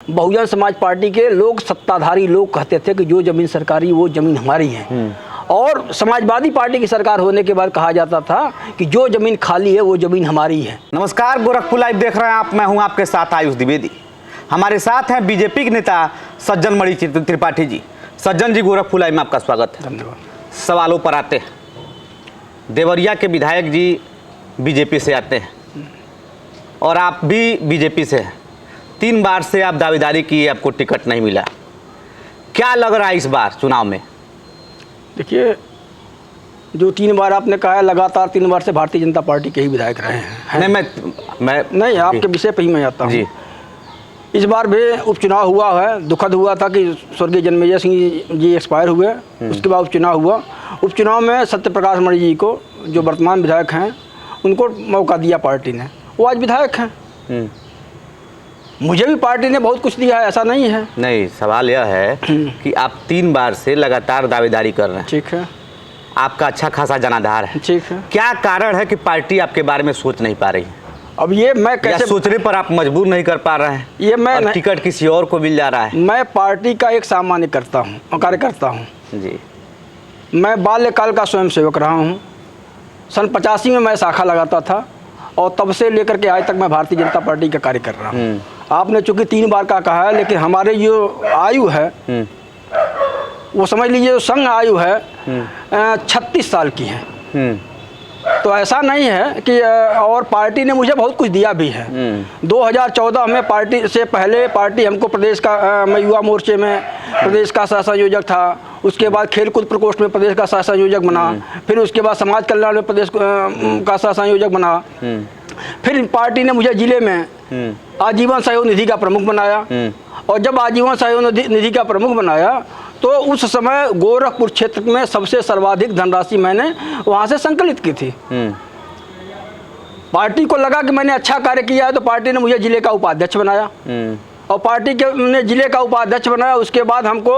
Bahujan Samaj party के लोग, सत्ताधारी लोग कहते थे कि जो ज़मीन सरकारी वो ज़मीन हमारी है। और समाजवादी पार्टी की सरकार होने के बाद कहा जाता था कि जो ज़मीन खाली है वो ज़मीन हमारी है। नमस्कार, गोरखपुर लाइव देख रहे हैं आप। मैं हूं आपके साथ आयुष द्विवेदी। हमारे साथ हैं बीजेपी के नेता सज्जन मणि त्रिपाठी जी। सज्जन जी, गोरखपुर लाइव में आपका स्वागत है। धन्यवाद। सवालों पर आते हैं। देवरिया के विधायक जी बीजेपी से आते हैं और आप भी बीजेपी से हैं। 3 बार से आप दावेदारी की, आपको टिकट नहीं मिला। क्या लग रहा है इस बार चुनाव में? देखिए, जो 3 बार आपने कहा है, लगातार 3 बार से भारतीय जनता पार्टी के ही विधायक रहे हैं। नहीं, आपके विषय पर ही मैं आता हूँ जी। इस बार भी उपचुनाव हुआ है। दुखद हुआ था कि स्वर्गीय जन्मेजय सिंह जी एक्सपायर हुए। उसके बाद उपचुनाव हुआ। उपचुनाव में सत्यप्रकाश मणि जी को, जो वर्तमान विधायक हैं, उनको मौका दिया पार्टी ने। वो आज विधायक हैं। मुझे भी पार्टी ने बहुत कुछ दिया है, ऐसा नहीं है। नहीं, सवाल यह है कि आप 3 बार से लगातार दावेदारी कर रहे हैं। ठीक है। आपका अच्छा खासा जनाधार है। ठीक है। क्या कारण है कि पार्टी आपके बारे में सोच नहीं पा रही है? अब ये मैं कैसे, सोचने पर आप मजबूर नहीं कर पा रहे हैं? ये मैं टिकट किसी और को मिल जा रहा है। मैं पार्टी का एक सामान्य कार्यकर्ता हूँ जी। मैं बाल्यकाल का स्वयंसेवक रहा हूँ। सन 85 में मैं शाखा लगाता था और तब से लेकर के आज तक मैं भारतीय जनता पार्टी का कार्य कर रहा हूँ। आपने चूंकि 3 बार का कहा है, लेकिन हमारे जो आयु है वो समझ लीजिए, जो संघ आयु है 36 साल की है। तो ऐसा नहीं है कि, और पार्टी ने मुझे बहुत कुछ दिया भी है। 2014 में पार्टी से पहले पार्टी हमको प्रदेश का, मैं युवा मोर्चे में प्रदेश का सह संयोजक था। उसके बाद खेलकूद प्रकोष्ठ में प्रदेश का सह संयोजक बना। फिर उसके बाद समाज कल्याण में प्रदेश का सह संयोजक बना। फिर पार्टी ने मुझे जिले में आजीवन सहयोग निधि का प्रमुख बनाया। और जब आजीवन सहयोग निधि का प्रमुख बनाया तो उस समय गोरखपुर क्षेत्र में सबसे सर्वाधिक धनराशि मैंने वहाँ से संकलित की थी। पार्टी को लगा कि मैंने अच्छा कार्य किया है तो पार्टी ने मुझे जिले का उपाध्यक्ष बनाया। और पार्टी के ने जिले का उपाध्यक्ष बनाया। उसके बाद हमको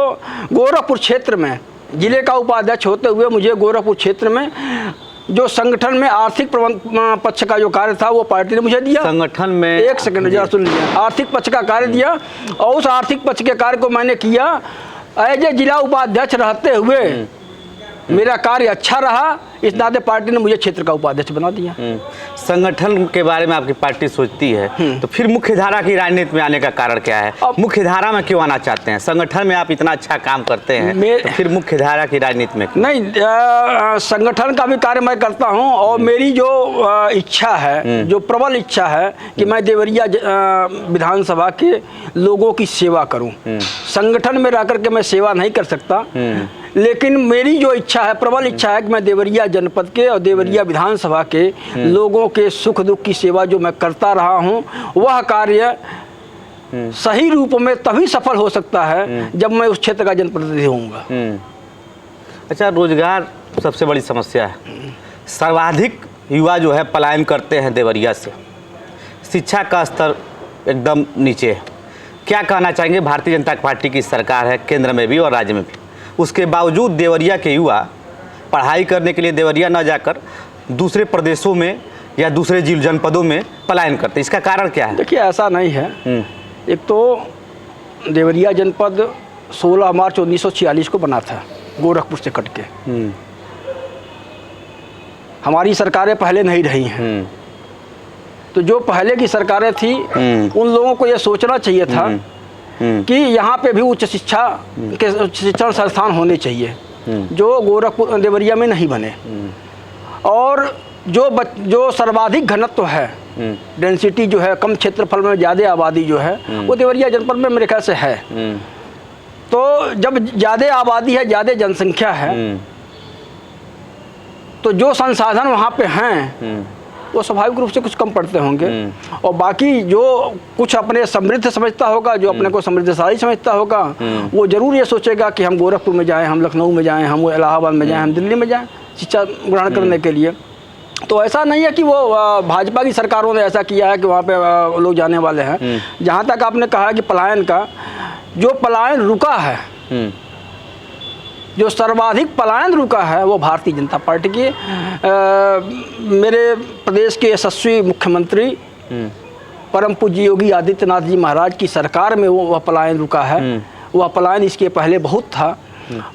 गोरखपुर क्षेत्र में जिले का उपाध्यक्ष होते हुए मुझे गोरखपुर क्षेत्र में जो संगठन में आर्थिक पक्ष का जो कार्य था वो पार्टी ने मुझे दिया। संगठन में, एक सेकंड जरा सुन लीजिए, आर्थिक पक्ष का कार्य दिया। और उस आर्थिक पक्ष के कार्य को मैंने किया। एज ए जिला उपाध्यक्ष रहते हुए मेरा कार्य अच्छा रहा, इस नाते पार्टी ने मुझे क्षेत्र का उपाध्यक्ष बना दिया। संगठन के बारे में आपकी पार्टी सोचती है, तो फिर मुख्य धारा की राजनीति में आने का कारण क्या है? मुख्य धारा में क्यों आना चाहते हैं? संगठन में आप इतना अच्छा काम करते हैं, तो फिर मुख्य धारा की राजनीति में क्यों? नहीं, संगठन का भी कार्य मैं करता हूं। और मेरी जो इच्छा है, जो प्रबल इच्छा है कि मैं देवरिया विधानसभा के लोगों की सेवा करूं। संगठन में रह करके मैं सेवा नहीं कर सकता, लेकिन मेरी जो इच्छा है, प्रबल इच्छा है कि मैं देवरिया जनपद के और देवरिया विधानसभा के लोगों के सुख दुख की सेवा जो मैं करता रहा हूं, वह कार्य सही रूप में तभी सफल हो सकता है जब मैं उस क्षेत्र का जनप्रतिनिधि होऊंगा। अच्छा, रोजगार सबसे बड़ी समस्या है। सर्वाधिक युवा जो है पलायन करते हैं देवरिया से। शिक्षा का स्तर एकदम नीचे है। क्या कहना चाहेंगे? भारतीय जनता पार्टी की सरकार है केंद्र में भी और राज्य में भी, उसके बावजूद देवरिया के युवा पढ़ाई करने के लिए देवरिया न जाकर दूसरे प्रदेशों में या दूसरे जनपदों में पलायन करते। इसका कारण क्या है? देखिए, ऐसा नहीं है। एक तो देवरिया जनपद 16 मार्च 1946 को बना था, गोरखपुर से कट के। हमारी सरकारें पहले नहीं रही हैं। तो जो पहले की सरकारें थी उन लोगों को यह सोचना चाहिए था कि यहाँ पे भी उच्च शिक्षा के शिक्षण संस्थान होने चाहिए, जो गोरखपुर देवरिया में नहीं बने। और जो सर्वाधिक घनत्व है, डेंसिटी जो है, कम क्षेत्रफल में ज़्यादा आबादी जो है, वो देवरिया जनपद में मेरे ख्याल से है। तो जब ज़्यादा आबादी है, ज़्यादा जनसंख्या है, तो जो संसाधन वहाँ पे हैं वो स्वाभाविक रूप से कुछ कम पड़ते होंगे। और बाकी जो कुछ अपने समृद्ध समझता होगा, जो अपने को समृद्धशाली समझता होगा, वो जरूर ये सोचेगा कि हम गोरखपुर में जाएं, हम लखनऊ में जाएं, हम इलाहाबाद में जाएं, हम दिल्ली में जाएं शिक्षा ग्रहण करने के लिए। तो ऐसा नहीं है कि वो भाजपा की सरकारों ने ऐसा किया है कि वहाँ पे लोग जाने वाले हैं। जहाँ तक आपने कहा कि पलायन का, जो पलायन रुका है, जो सर्वाधिक पलायन रुका है, वो भारतीय जनता पार्टी की। मेरे प्रदेश के यशस्वी मुख्यमंत्री परम पूज्य योगी आदित्यनाथ जी महाराज की सरकार में वह पलायन रुका है। वह पलायन इसके पहले बहुत था,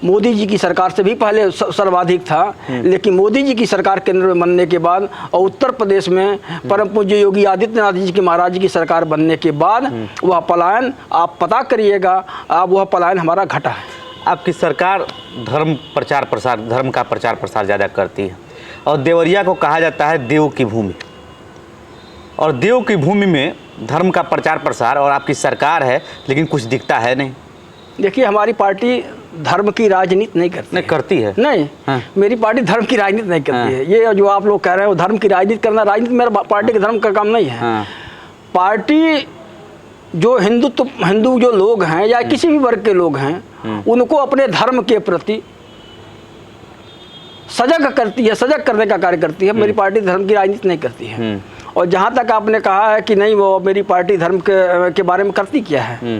मोदी जी की सरकार से भी पहले सर्वाधिक था, लेकिन मोदी जी की सरकार केंद्र में बनने के बाद और उत्तर प्रदेश में परम पूज्य योगी आदित्यनाथ जी के महाराज जी की सरकार बनने के बाद वह पलायन आप पता करिएगा, आप वह पलायन हमारा घटा है। आपकी सरकार धर्म का प्रचार प्रसार ज़्यादा करती है और देवरिया को कहा जाता है देव की भूमि, और देव की भूमि में धर्म का प्रचार प्रसार और आपकी सरकार है, लेकिन कुछ दिखता है नहीं। देखिए, हमारी पार्टी धर्म की राजनीति नहीं करती। नहीं करती है? नहीं। हाँ। मेरी पार्टी धर्म की राजनीति नहीं करती है। ये जो आप लोग कह रहे हो धर्म की राजनीति करना, राजनीति मेरा पार्टी के धर्म का काम नहीं है। हाँ। पार्टी जो हिंदू जो लोग हैं या किसी भी वर्ग के लोग हैं, उनको अपने धर्म के प्रति सजग करती है, सजग करने का कार्य करती है। मेरी पार्टी धर्म की राजनीति नहीं करती है। और जहाँ तक आपने कहा है कि नहीं वो मेरी पार्टी धर्म के बारे में करती क्या है,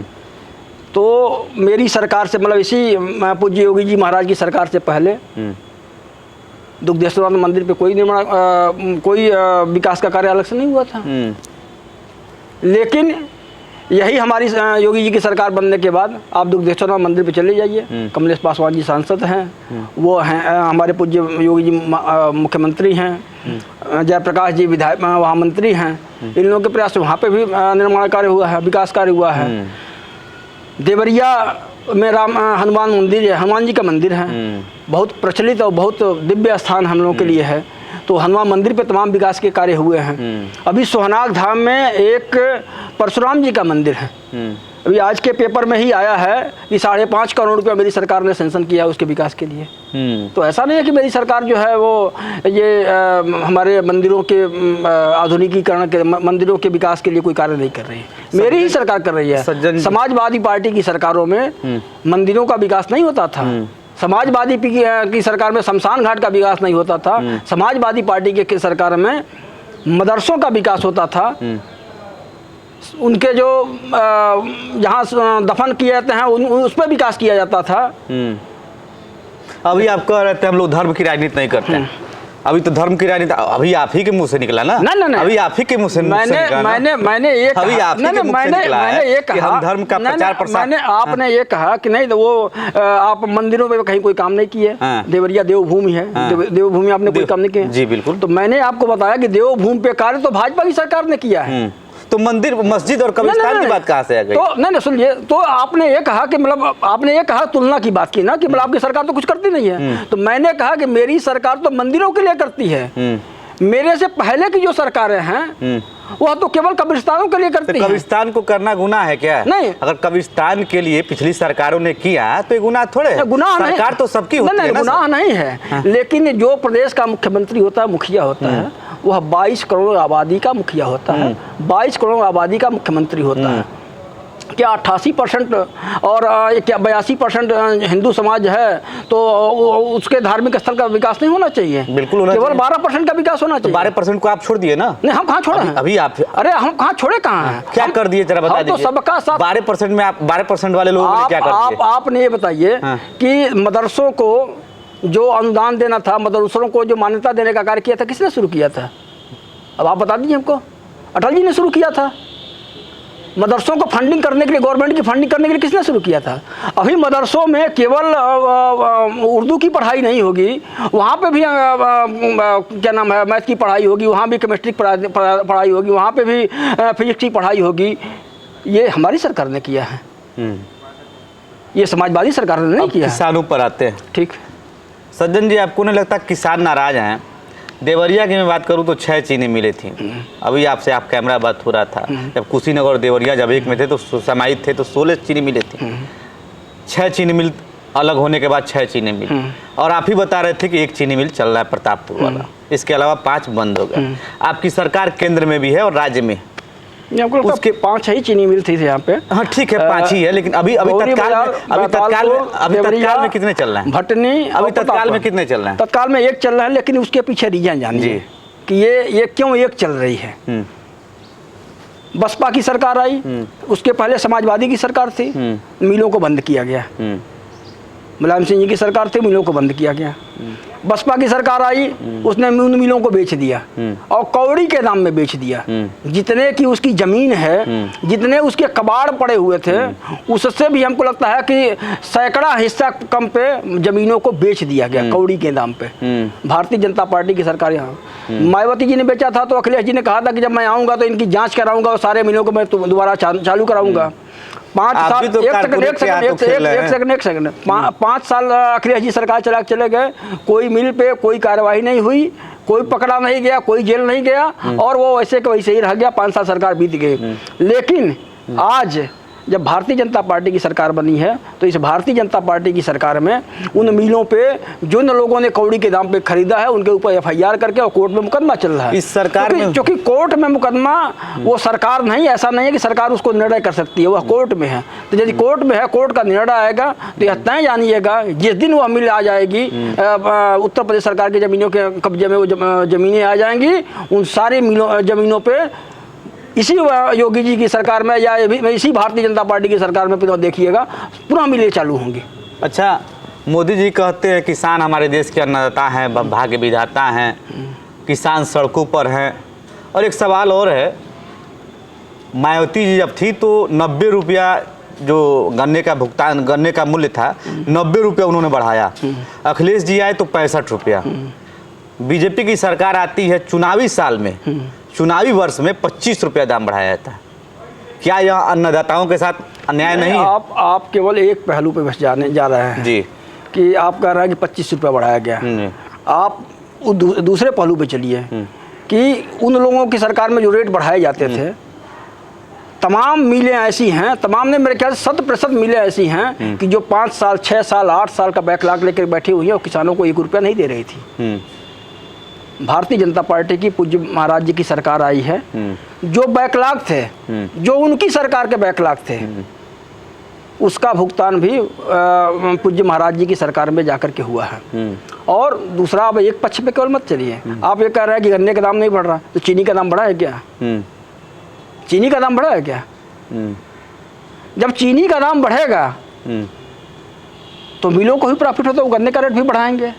तो मेरी सरकार से मतलब इसी पूज्य योगी जी महाराज की सरकार से पहले दुग्धेश्वर मंदिर पे कोई निर्माण कोई विकास का कार्य अलग से नहीं हुआ था। लेकिन यही हमारी योगी जी की सरकार बनने के बाद आप दुग्धेश्वर मंदिर पे चले जाइए, कमलेश पासवान जी सांसद हैं, वो हैं हमारे पूज्य योगी जी मुख्यमंत्री हैं, जयप्रकाश जी विधायक वहाँ मंत्री हैं। इन लोगों के प्रयास से वहाँ पे भी निर्माण कार्य हुआ है, विकास कार्य हुआ है। देवरिया में हनुमान मंदिर है, हनुमान जी का मंदिर है, बहुत प्रचलित और बहुत दिव्य स्थान हम लोगों के लिए है। तो हनुमान मंदिर पे तमाम विकास के कार्य हुए हैं। अभी सोहनाग धाम में एक परशुराम जी का मंदिर है। अभी आज के पेपर में ही आया है कि 5.5 करोड़ रुपया मेरी सरकार ने सैंक्शन किया है उसके विकास के लिए। तो ऐसा नहीं है कि मेरी सरकार जो है वो ये हमारे मंदिरों के आधुनिकीकरण के, मंदिरों के विकास के लिए कोई कार्य नहीं कर रही है। मेरी ही सरकार कर रही है। समाजवादी पार्टी की सरकारों में मंदिरों का विकास नहीं होता था। समाजवादी की सरकार में शमशान घाट का विकास नहीं होता था। समाजवादी पार्टी के सरकार में मदरसों का विकास होता था। उनके जो जहाँ दफन किए जाते हैं उस पर विकास किया जाता था। अभी आप कह रहे थे हम लोग धर्म की राजनीति नहीं करते हैं। अभी तो धर्म की राजनीति अभी आप ही के मुंह से निकला ना। नहीं, अभी आप ही के मुंह से मैंने ये कहा धर्म का प्रचार प्रसार। आपने ये कहा कि नहीं वो आप मंदिरों में कहीं कोई काम नहीं किए। देवरिया देवभूमि है, देवभूमि आपने कोई काम नहीं किया। जी बिल्कुल। तो मैंने आपको बताया कि देवभूमि पे कार्य तो भाजपा की सरकार ने किया है। तो मंदिर मस्जिद और कब्रिस्तान की बात कहाँ से आ गई? तो नहीं सुनिए, तो आपने ये कहा कि मतलब आपने ये कहा तुलना की बात की ना कि मतलब आपकी सरकार तो कुछ करती नहीं है। तो मैंने कहा कि मेरी सरकार तो मंदिरों के लिए करती है। मेरे से पहले की जो सरकारें हैं वह तो केवल कब्रिस्तानों के लिए करती है। कब्रिस्तान को करना गुनाह है क्या? नहीं। अगर कब्रिस्तान के लिए पिछली सरकारों ने किया तो ये गुनाह थोड़े है। गुनाह नहीं, सरकार तो सबकी होती है ना। गुनाह नहीं है। लेकिन जो प्रदेश का मुख्यमंत्री होता है, मुखिया होता है, वह 22 करोड़ आबादी का मुखिया होता है। 22 करोड़ आबादी का मुख्यमंत्री होता है। क्या 88% और क्या 82% हिंदू समाज है, तो उसके धार्मिक स्थल का विकास नहीं होना चाहिए? बिल्कुल होना केवल चाहिए। 12% का विकास होना चाहिए। 12% को आप छोड़ दिए ना? नहीं, हम कहाँ छोड़े हैं? अभी आप अरे हम कहाँ छोड़े, कहाँ हैं? क्या कर दिए जरा बता दीजिए। तो सबका साथ 12% में आप 12% वाले लोगों ने क्या कर दिया? आपने ये बताइए कि मदरसों को जो अनुदान देना था, मदरसों को जो मान्यता देने का कार्य किया था, किसने शुरू किया था? अब आप बता दीजिए हमको। अटल जी ने शुरू किया था। मदरसों को फंडिंग करने के लिए, गवर्नमेंट की फंडिंग करने के लिए किसने शुरू किया था? अभी मदरसों में केवल उर्दू की पढ़ाई नहीं होगी, वहाँ पे भी क्या नाम है, मैथ की पढ़ाई होगी, वहाँ भी केमिस्ट्री पढ़ाई होगी, वहाँ पे भी फिजिक्स की पढ़ाई होगी। ये हमारी सरकार ने किया है, ये समाजवादी सरकार ने नहीं किया। किसानों पर आते हैं। ठीक सज्जन जी, आपको नहीं लगता किसान नाराज हैं? देवरिया की मैं बात करूं तो 6 चीनी मिलें थी। अभी आपसे आप कैमरा बात हो रहा था, जब कुशीनगर और देवरिया जब एक में थे तो समाहित थे तो 16 चीनी मिले थी। 6 चीनी मिल अलग होने के बाद 6 चीनी मिल, और आप ही बता रहे थे कि 1 चीनी मिल चल रहा है प्रतापपुर वाला, इसके अलावा 5 बंद हो गए। आपकी सरकार केंद्र में भी है और राज्य में उसके 5 ही चीनी मिल थी यहाँ पे। हाँ ठीक है, 5 ही है, लेकिन अभी तत्काल में कितने चल रहे हैं? भटनी अभी तत्काल में कितने चल रहे हैं? तत्काल में 1 चल रहा है, लेकिन उसके पीछे रीजन जानिए कि ये क्यों 1 चल रही है। बसपा की सरकार आई, उसके पहले समाजवादी की सरकार थी, मिलों को बंद किया गया। मुलायम सिंह जी की सरकार थी, मिलों को बंद किया गया। बसपा की सरकार आई, उसने उन मिलों को बेच दिया और कौड़ी के दाम में बेच दिया। जितने की उसकी ज़मीन है, जितने उसके कबाड़ पड़े हुए थे, उससे भी हमको लगता है कि सैकड़ा हिस्सा कम पे ज़मीनों को बेच दिया गया कौड़ी के दाम पे। भारतीय जनता पार्टी की सरकार यहाँ मायावती जी ने बेचा था, तो अखिलेश जी ने कहा था कि जब मैं आऊँगा तो इनकी जाँच कराऊँगा और सारे मिलों को मैं दोबारा चालू कराऊँगा। 5 साल, एक सेकंड 5 साल अखिलेश जी सरकार चले गए, कोई मिल पे कोई कार्रवाई नहीं हुई, कोई पकड़ा नहीं गया, कोई जेल नहीं गया और वो वैसे के वैसे ही रह गया। 5 साल सरकार बीत गई। लेकिन आज जब भारतीय जनता पार्टी की सरकार बनी है, तो इस भारतीय जनता पार्टी की सरकार में उन मिलों पे जिन लोगों ने कौड़ी के दाम पे खरीदा है उनके ऊपर FIR करके और कोर्ट में मुकदमा चल रहा है। इस सरकार में क्योंकि कोर्ट में मुकदमा, वो सरकार नहीं, ऐसा नहीं है कि सरकार उसको निर्णय कर सकती है, वह कोर्ट में है। तो यदि कोर्ट में है, कोर्ट का निर्णय आएगा तो यह तय जानिएगा जिस दिन वह मिल आ जाएगी, उत्तर प्रदेश सरकार की ज़मीनों के कब्जे में वो ज़मीनें आ जाएंगी, उन सारी मिलों ज़मीनों पर इसी योगी जी की सरकार में या इसी भारतीय जनता पार्टी की सरकार में पुनः देखिएगा पुनः मिलें चालू होंगी। अच्छा, मोदी जी कहते हैं किसान हमारे देश के अन्नदाता हैं, भाग्य विधाता हैं, किसान सड़कों पर हैं। और एक सवाल और है, मायावती जी जब थी तो 90 रुपया जो गन्ने का भुगतान, गन्ने का मूल्य था 90 रुपया उन्होंने बढ़ाया। अखिलेश जी आए तो 65 रुपया। बीजेपी की सरकार आती है, चुनावी साल में, चुनावी वर्ष में 25 रुपया दाम बढ़ाया जाता है। क्या यह अन्नदाताओं के साथ अन्याय नहीं है? आप केवल एक पहलू पे बस जा रहे हैं जी, कि आप कह रहे हैं कि 25 रुपया बढ़ाया गया। आप दूसरे पहलू पे चलिए कि उन लोगों की सरकार में जो रेट बढ़ाए जाते थे, तमाम मिलें ऐसी हैं, तमाम ने मेरे ख्याल से 100% मिलें ऐसी हैं कि जो 5 साल 6 साल 8 साल का बैकलॉग लेकर बैठी हुई है और किसानों को 1 रुपया नहीं दे रही थी। भारतीय जनता पार्टी की पूज्य महाराज जी की सरकार आई है, जो बैकलॉग थे, जो उनकी सरकार के बैकलॉग थे, उसका भुगतान भी पूज्य महाराज जी की सरकार में जाकर के हुआ है। और दूसरा, अब एक पक्ष पे केवल मत चलिए। आप ये कह रहे हैं कि गन्ने का दाम नहीं बढ़ रहा, तो चीनी का दाम बढ़ा है क्या? चीनी का दाम बढ़ा है क्या? जब चीनी का दाम बढ़ेगा तो मिलों को भी प्रॉफिट होता है, वो गन्ने का रेट भी बढ़ाएंगे।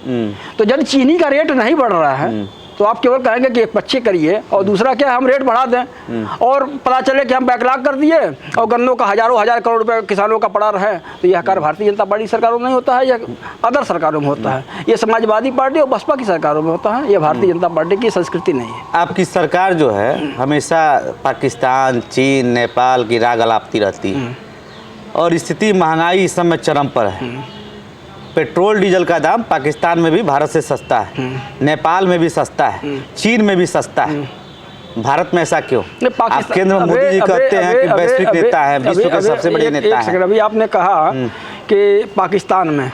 तो जब चीनी का रेट नहीं बढ़ रहा है तो आप केवल कहेंगे कि एक पक्षी करिए, और दूसरा क्या, हम रेट बढ़ा दें और पता चले कि हम बैकलॉग कर दिए और गन्नों का हजारों हजार करोड़ रुपए किसानों का पड़ा रहे। तो यह कार्य भारतीय जनता पार्टी सरकारों में नहीं होता है, यह अदर सरकारों में होता है, ये समाजवादी पार्टी और बसपा की सरकारों में होता है। यह भारतीय जनता पार्टी की संस्कृति नहीं है। आपकी सरकार जो है हमेशा पाकिस्तान, चीन, नेपाल की राग अलापती रहती है और स्थिति महंगाई इस समय चरम पर है। पेट्रोल डीजल का दाम पाकिस्तान में भी भारत से सस्ता है, नेपाल में भी सस्ता है, चीन में भी सस्ता है। भारत में ऐसा क्यों? आप केंद्र में मोदी जी कहते हैं कि वैश्विक नेता है, विश्व के सबसे बड़े नेता हैं। अभी आपने कहा कि पाकिस्तान में,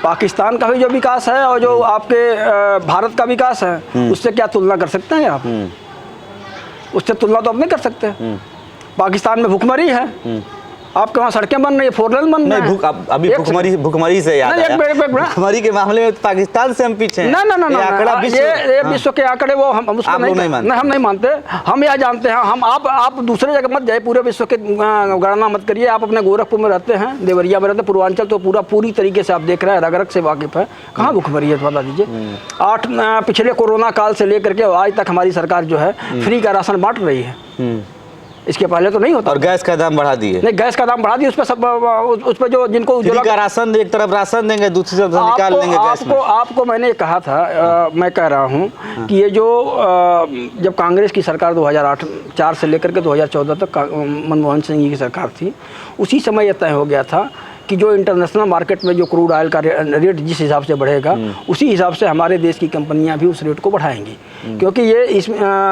पाकिस्तान का भी जो विकास है और जो आपके भारत का विकास है, उससे क्या तुलना कर सकते हैं आप? उससे तुलना तो आप नहीं कर सकते। पाकिस्तान में भुखमरी है, आपके वहाँ सड़कें बन रही है, 4 लेन बन रही है। अभी भुखमरी से याद आया, भुखमरी के मामले में पाकिस्तान से हम पीछे हैं। ना, ये विश्व के आंकड़े वो हम उसको हम नहीं मानते। हम यह जानते हैं, हम आप दूसरे जगह मत जाए, पूरे विश्व के गणना मत करिए। आप अपने गोरखपुर में रहते हैं, देवरिया में रहते हैं, पूर्वांचल तो पूरी तरीके से आप देख रहे हैं, रग रग से वाकिफ है। कहाँ भुखमरी है बता दीजिए। पिछले कोरोना काल से लेकर के आज तक हमारी सरकार जो है फ्री का राशन बांट रही है, इसके पहले तो नहीं होता। और गैस का दाम बढ़ा दिए। नहीं, गैस का दाम बढ़ा दिया, उस पर सब उस पर जो जिनको उज्ज्वला का राशन, एक तरफ राशन देंगे, दूसरी तरफ निकाल लेंगे गैस में। आपको मैंने कहा था, मैं कह रहा हूँ कि ये जो जब कांग्रेस की सरकार 2004 से लेकर के 2014 तक मनमोहन सिंह जी की सरकार थी, उसी समय यह तय हो गया था कि जो इंटरनेशनल मार्केट में जो क्रूड ऑयल का रेट जिस हिसाब से बढ़ेगा, उसी हिसाब से हमारे देश की कंपनियां भी उस रेट को बढ़ाएंगी। क्योंकि ये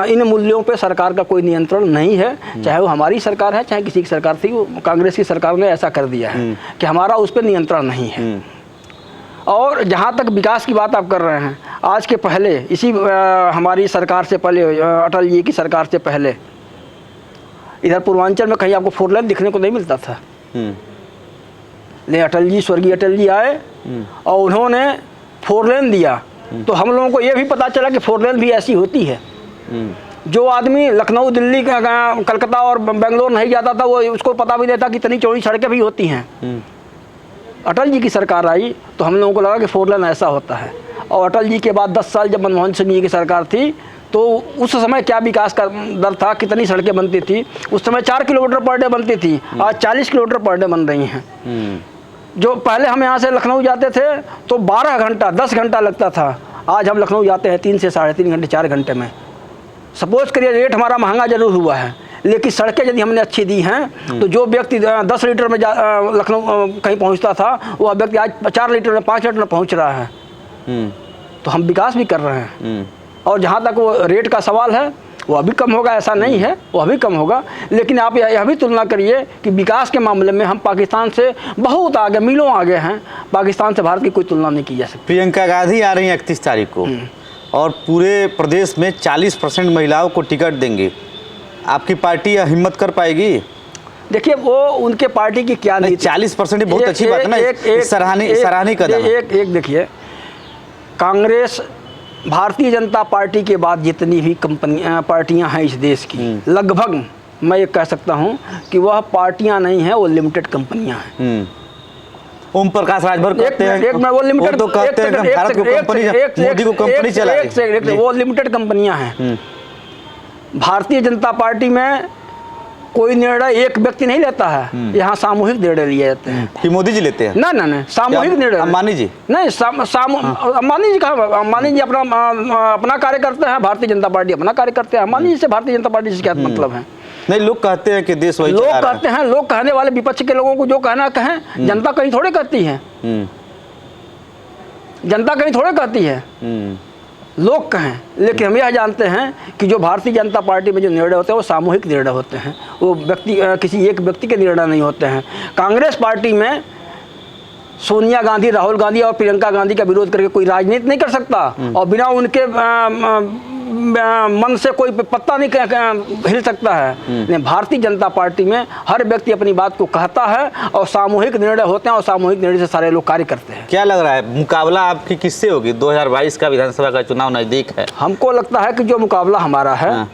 इन मूल्यों पे सरकार का कोई नियंत्रण नहीं है, चाहे वो हमारी सरकार है चाहे किसी की सरकार थी। वो कांग्रेस की सरकार ने ऐसा कर दिया है कि हमारा उस पर नियंत्रण नहीं है। और जहाँ तक विकास की बात आप कर रहे हैं, आज के पहले इसी हमारी सरकार से पहले, अटल जी की सरकार से पहले, इधर पूर्वांचल में कहीं आपको 4 लेन दिखने को नहीं मिलता था। ले अटल जी, स्वर्गीय अटल जी आए और उन्होंने 4 लेन दिया, तो हम लोगों को ये भी पता चला कि 4 लेन भी ऐसी होती है। जो आदमी लखनऊ, दिल्ली, कलकत्ता और बेंगलोर नहीं जाता था, वो उसको पता भी नहीं था कि इतनी चौड़ी सड़कें भी होती हैं। अटल जी की सरकार आई तो हम लोगों को लगा कि 4 लेन ऐसा होता है। और अटल जी के बाद 10 साल जब मनमोहन सिंह जी की सरकार थी तो उस समय क्या विकास का दर था, कितनी सड़कें बनती थी। उस समय 4 किलोमीटर पर डे बनती थी, आज 40 किलोमीटर पर डे बन रही हैं। जो पहले हम यहाँ से लखनऊ जाते थे तो 12 घंटा 10 घंटा लगता था, आज हम लखनऊ जाते हैं 3 से 3.5 घंटे 4 घंटे में। सपोज करिए रेट हमारा महंगा जरूर हुआ है, लेकिन सड़कें यदि हमने अच्छी दी हैं तो जो व्यक्ति 10 लीटर में लखनऊ कहीं पहुंचता था वह व्यक्ति आज 4 लीटर में 5 लीटर में पहुंच रहा है। तो हम विकास भी कर रहे हैं। और जहाँ तक वो रेट का सवाल है वो अभी कम होगा, ऐसा नहीं है, वो अभी कम होगा। लेकिन आप यह भी तुलना करिए कि विकास के मामले में हम पाकिस्तान से बहुत आगे, मीलों आगे हैं। पाकिस्तान से भारत की कोई तुलना नहीं की जा सकती। प्रियंका गांधी आ रही हैं 31 तारीख को और पूरे प्रदेश में 40% महिलाओं को टिकट देंगे। आपकी पार्टी यह हिम्मत कर पाएगी? देखिए वो उनके पार्टी की क्या नीति। 40% बहुत अच्छी बात है ना, सराहनीय कदम है। एक देखिए, कांग्रेस भारतीय जनता पार्टी के बाद जितनी भी पार्टियां हैं इस देश की, लगभग मैं ये कह सकता हूं कि वह पार्टियां नहीं हैं, वो लिमिटेड कंपनियां हैं। ओम प्रकाश राजभर कहते हैं वो लिमिटेड, तो कहते हैं कि भारत को कंपनी, मोदी को कंपनी चला रही है। वो लिमिटेड कंपनियां हैं। भारतीय जनता पार्टी में कोई निर्णय एक व्यक्ति नहीं लेता है, यहाँ सामूहिक निर्णय लिए जाते हैं। कि मोदी जी लेते हैं? ना सामूहिक निर्णय। अंबानी जी नहीं, अंबानी जी कहाँ? अंबानी जी अपना कार्य करते हैं, भारतीय जनता पार्टी अपना कार्य करते हैं। अंबानी जी से भारतीय जनता पार्टी से क्या मतलब है? नहीं, लोग कहते हैं कि देश वही लोग कहते हैं, लोग कहने वाले विपक्ष के लोगों को जो कहना कहें, जनता कहीं थोड़े कहती है। जनता कहीं थोड़े कहती है, लोग कहें। लेकिन हम यह जानते हैं कि जो भारतीय जनता पार्टी में जो निर्णय होते हैं वो सामूहिक निर्णय होते हैं, वो किसी एक व्यक्ति के निर्णय नहीं होते हैं। कांग्रेस पार्टी में सोनिया गांधी, राहुल गांधी और प्रियंका गांधी का विरोध करके कोई राजनीति नहीं कर सकता, और बिना उनके मन से कोई पत्ता नहीं हिल सकता है। लेकिन भारतीय जनता पार्टी में हर व्यक्ति अपनी बात को कहता है और सामूहिक निर्णय होते हैं, और सामूहिक निर्णय से सारे लोग कार्य करते हैं। क्या लग रहा है मुकाबला आपकी किससे होगी? 2022 का विधानसभा का चुनाव नजदीक है। हमको लगता है कि जो मुकाबला हमारा है,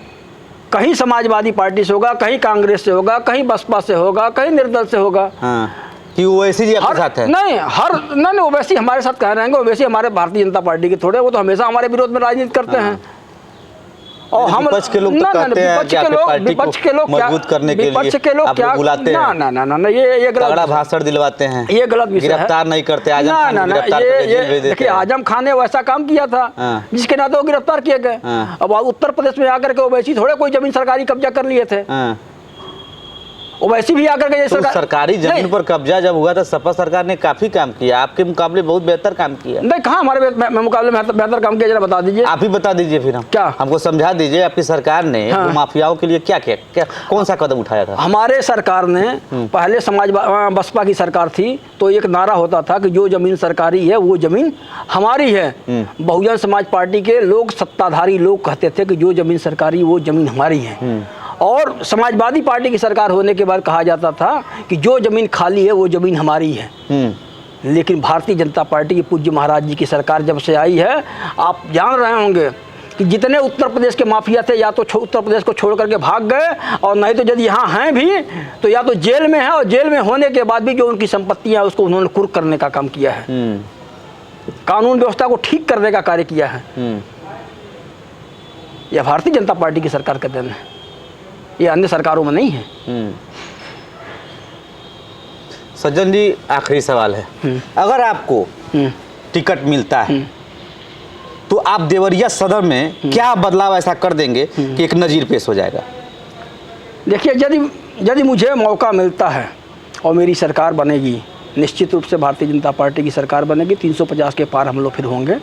कहीं समाजवादी पार्टी से होगा, कहीं कांग्रेस से होगा, कहीं बसपा से होगा, कहीं निर्दल से होगा। कि ओवैसी जी आपके साथ है? नहीं, ओवैसी हमारे साथ कह रहेंगे। ओवैसी हमारे भारतीय जनता पार्टी के थोड़े, वो तो हमेशा हमारे विरोध में राजनीति करते हैं। और हम विपक्ष के लोग तो कहते हैं कि आपकी पार्टी को मजबूत करने के लिए आपको बुलाते हैं। ना, ये गलत, बड़ा भाषण दिलवाते हैं, ये गलत विषय है। गिरफ्तार नहीं करते। आजम खान को गिरफ्तार करके जेल भेज देते हैं। देखिए, आजम खान ने वैसा काम किया था जिसके नाते वो गिरफ्तार किए गए। अब उत्तर प्रदेश में आकर के ओवैसी थोड़े कोई जमीन सरकारी कब्जा कर लिए थे। वैसे भी आकर के तो सरकारी जमीन पर कब्जा जब हुआ था, सपा सरकार ने काफी काम किया, आपके मुकाबले बहुत बेहतर काम किया। नहीं, कहाँ हमारे मुकाबले में बेहतर काम किया, जरा बता दीजिए। आप ही बता दीजिए फिर। हम क्या, हमको समझा दीजिए आपकी सरकार ने माफियाओं के लिए क्या क्या कौन सा कदम उठाया था? हमारे सरकार ने पहले बसपा की सरकार थी तो एक नारा होता था कि जो जमीन सरकारी है वो जमीन हमारी है। बहुजन समाज पार्टी के लोग, सत्ताधारी लोग कहते थे कि जो जमीन सरकारी वो जमीन हमारी है। और समाजवादी पार्टी की सरकार होने के बाद कहा जाता था कि जो जमीन खाली है वो जमीन हमारी है। लेकिन भारतीय जनता पार्टी की पूज्य महाराज जी की सरकार जब से आई है, आप जान रहे होंगे कि जितने उत्तर प्रदेश के माफिया थे या तो उत्तर प्रदेश को छोड़ करके भाग गए, और नहीं तो यदि यहाँ हैं भी तो या तो जेल में है, और जेल में होने के बाद भी जो उनकी संपत्तियाँ उसको उन्होंने कुर्क करने का काम किया है, कानून व्यवस्था को ठीक करने का कार्य किया है। यह भारतीय जनता पार्टी की सरकार का देन है, ये अन्य सरकारों में नहीं है। सज्जन जी, आखिरी सवाल है, अगर आपको टिकट मिलता है तो आप देवरिया सदर में क्या बदलाव ऐसा कर देंगे कि एक नज़ीर पेश हो जाएगा? देखिए, यदि मुझे मौका मिलता है और मेरी सरकार बनेगी, निश्चित रूप से भारतीय जनता पार्टी की सरकार बनेगी, 350 के पार हम लोग फिर होंगे।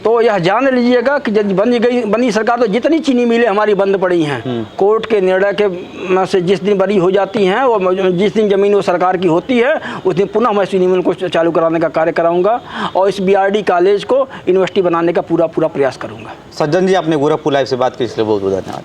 तो यह जान लीजिएगा कि जब बनी सरकार तो जितनी चीनी मिलें हमारी बंद पड़ी हैं, कोर्ट के निर्णय के से जिस दिन बरी हो जाती हैं, वो जिस दिन ज़मीन वो सरकार की होती है उस दिन पुनः मैं चीनी मिल को चालू कराने का कार्य कराऊंगा, और इस BRD कॉलेज को यूनिवर्सिटी बनाने का पूरा प्रयास करूंगा। सज्जन जी, आपने गोरखपुर लाइव से बात की, इसलिए बहुत बहुत धन्यवाद।